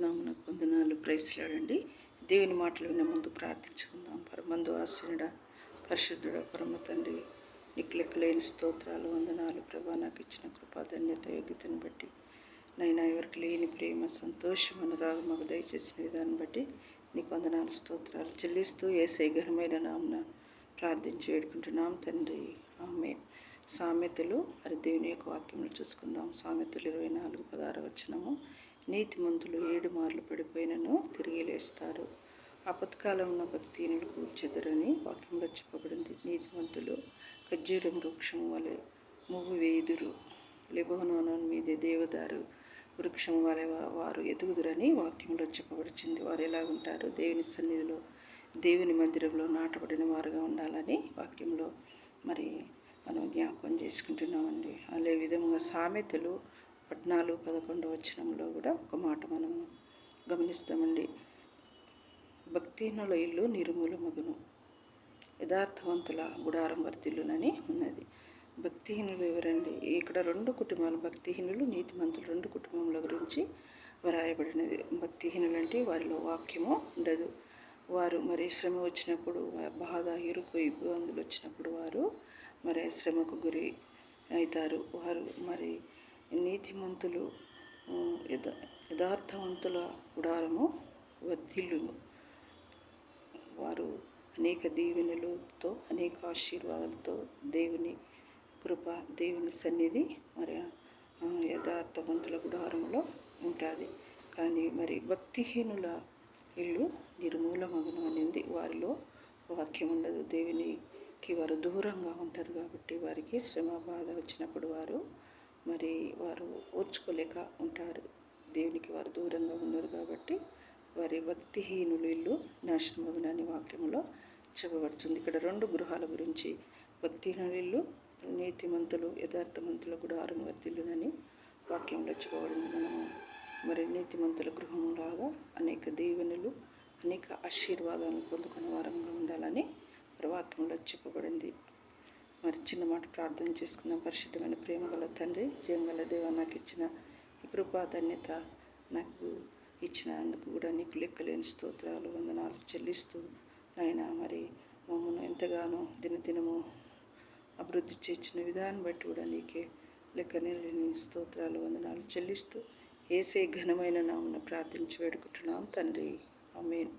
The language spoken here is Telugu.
నామమునకు వందనాలు. ప్రైజ్లాడండి. దేవుని మాటలు విన్న ముందు ప్రార్థించుకుందాం. పరమందు ఆశీనుడ, పరిశుద్ధుడ, పరమ తండ్రి, నీకు లెక్కలేని స్తోత్రాలు, వందనాలు ప్రభా. నాకు ఇచ్చిన కృపా, ధన్యత, యోగ్యతను బట్టి నైనా ఎవరికి లేని ప్రేమ, సంతోషం, అనురాగం మాకు దయచేసిన విధానం బట్టి నీకు వందనాలు, స్తోత్రాలు చెల్లిస్తూ యేసయ్య ఘనమైన నామమున ప్రార్థించి వేడుకుంటున్నాం తండ్రి. ఆమేన్. సామెతలు మరి దేవుని యొక్క వాక్యములు చూసుకుందాం. సామెతలు 24:16 నీతిమంతులు 7 మార్లు పడిపోయినను తిరిగి లేస్తారు, ఆపత్కాలమున భక్తిహీనులు కూర్చెదరని వాక్యంలో చెప్పబడింది. నీతిమంతులు ఖర్జూరం వృక్షం వలె మువ్వు వేయుదురు, లెబానోను మీదే దేవదారు వృక్షం వలె వారు ఎదుగుదురని వాక్యంలో చెప్పబడుతుంది. వారు ఎలా ఉంటారు? దేవుని సన్నిధిలో, దేవుని మందిరంలో నాటబడిన వారుగా ఉండాలని వాక్యంలో మరి మనం జ్ఞాపకం చేసుకుంటున్నామండి. అదే విధంగా సామెతలు 14:11 కూడా ఒక మాట మనము గమనిస్తామండి. భక్తిహీనుల ఇల్లు నిర్మూలమగును, యథార్థవంతుల గుడారం వర్ధిల్లునని ఉన్నది. భక్తిహీనులు ఎవరండి? ఇక్కడ 2 కుటుంబాలు, భక్తిహీనులు, నీతిమంతులు, 2 కుటుంబముల గురించి వ్రాయబడినది. భక్తిహీనులు అంటే వారిలో వాక్యము ఉండదు. వారు మరి శ్రమ వచ్చినప్పుడు, బాధ, ఇరుకు, ఇబ్బందులు వచ్చినప్పుడు వారు మరి శ్రమకు గురి అవుతారు. వారు మరి నీతిమంతులు యథార్థవంతుల గుడారము వర్ధిల్లును. వారు అనేక దీవెనలతో, అనేక ఆశీర్వాదాలతో, దేవుని కృప, దేవుని సన్నిధి మరి యథార్థవంతుల గుడారంలో ఉంటుంది. కానీ మరి భక్తిహీనుల ఇల్లు నిర్మూలమగును అనేది. వారిలో వాక్యం ఉండదు. దేవునికి వారు దూరంగా ఉంటారు కాబట్టి వారికి శ్రమ, బాధ వచ్చినప్పుడు వారు ఓర్చుకోలేక ఉంటారు. దేవునికి వారు దూరంగా ఉన్నారు కాబట్టి వారి భక్తిహీనులు ఇల్లు నాశనమగునని వాక్యంలో చెప్పబడుతుంది. ఇక్కడ 2 గృహాల గురించి, భక్తిహీనుల ఇల్లు, నీతిమంతులు, యథార్థవంతుల గుడారం వర్ధిల్లునని వాక్యంలో చెప్పబడింది. మనము మరి నీతిమంతుల గృహంలాగా అనేక దీవెనలు, అనేక ఆశీర్వాదాలను పొందుకునే వారంగా ఉండాలని మరి వాక్యంలో చెప్పబడింది. మరి చిన్న మాట ప్రార్థన చేసుకున్న పరిశుద్ధమైన ప్రేమ గల తండ్రి, జీవంగల దేవ, నాకు ఇచ్చిన ఈ కృపా, ధన్యత నాకు ఇచ్చినందుకు కూడా నీకు లెక్కలేని స్తోత్రాలు, వందనాలు చెల్లిస్తూ నాయనా మరి మమ్మల్ని ఎంతగానో దినదినము అభివృద్ధి చేసిన విధానం బట్టి కూడా నీకే లెక్కలేని స్తోత్రాలు, వందనాలు చెల్లిస్తూ యేసయ్య ఘనమైన నామమున ప్రార్థించి వేడుకుంటున్నాం తండ్రి. ఆమేన్.